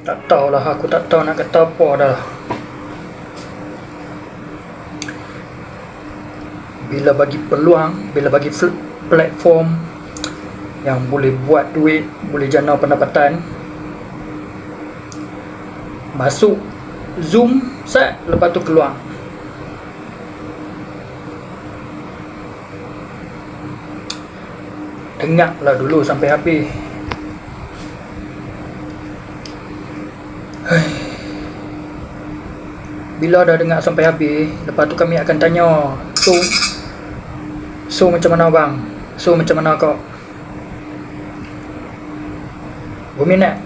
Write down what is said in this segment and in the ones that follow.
Tak tahulah, aku tak tahu nak kata apa dah. Bila bagi peluang, bila bagi platform yang boleh buat duit, boleh jana pendapatan, masuk Zoom set, lepas tu keluar. Dengarlah dulu sampai habis. Bila dah dengar sampai habis, lepas tu kami akan tanya, So macam mana bang? So macam mana kau? Berminat?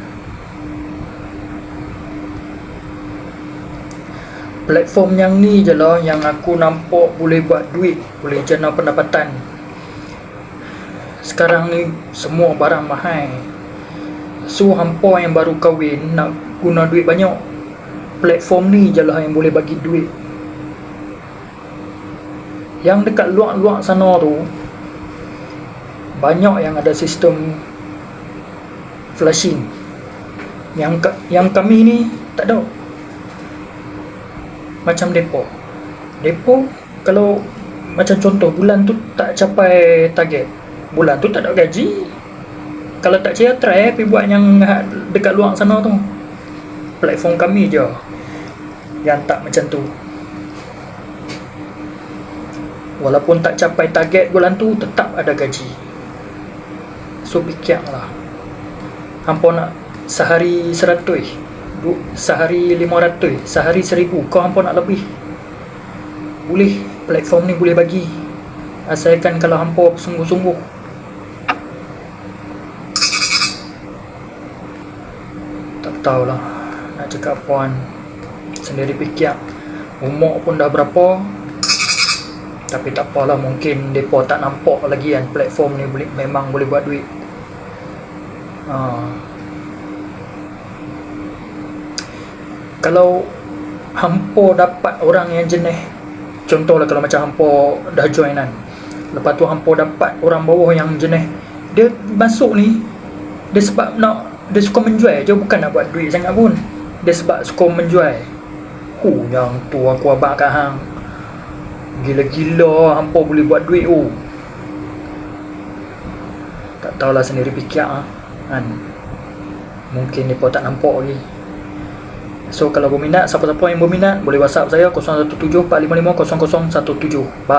Platform yang ni je lah yang aku nampak boleh buat duit, boleh jana pendapatan. Sekarang ni semua barang mahal. So hampa yang baru kahwin nak guna duit banyak, platform ni je lah yang boleh bagi duit. Yang dekat luar-luar sana tu banyak yang ada sistem flashing. Yang kami ni tak ada. Macam depo kalau macam contoh bulan tu tak capai target, bulan tu tak ada gaji. Kalau tak percaya, try pergi buat yang dekat luar sana tu. Platform kami je yang tak macam tu. Walaupun tak capai target bulan tu, tetap ada gaji. So fikirlah, hampa nak sehari 100, sehari 500, sehari 1000, kau hampa nak lebih, boleh. Platform ni boleh bagi, asalkan kalau hampa sungguh-sungguh. Tak tahulah nak cakap apaan, sendiri fikir. Umur pun dah berapa, tapi tak apalah, mungkin mereka tak nampak lagi kan platform ni memang boleh buat duit. Kalau hampa dapat orang yang jenis, contohlah kalau macam hampa dah join kan, lepas tu hampa dapat orang bawah yang jenis, dia masuk ni, dia sebab dia suka menjual je, bukan nak buat duit sangat pun. Dia sebab suka menjual. Yang tu aku abang kat hang, gila-gila hampa boleh buat duit. Tak tahulah, sendiri fikir kan. Mungkin mereka tak nampak lagi. So kalau berminat, siapa-siapa yang berminat boleh WhatsApp saya 017 455 0017. Bye.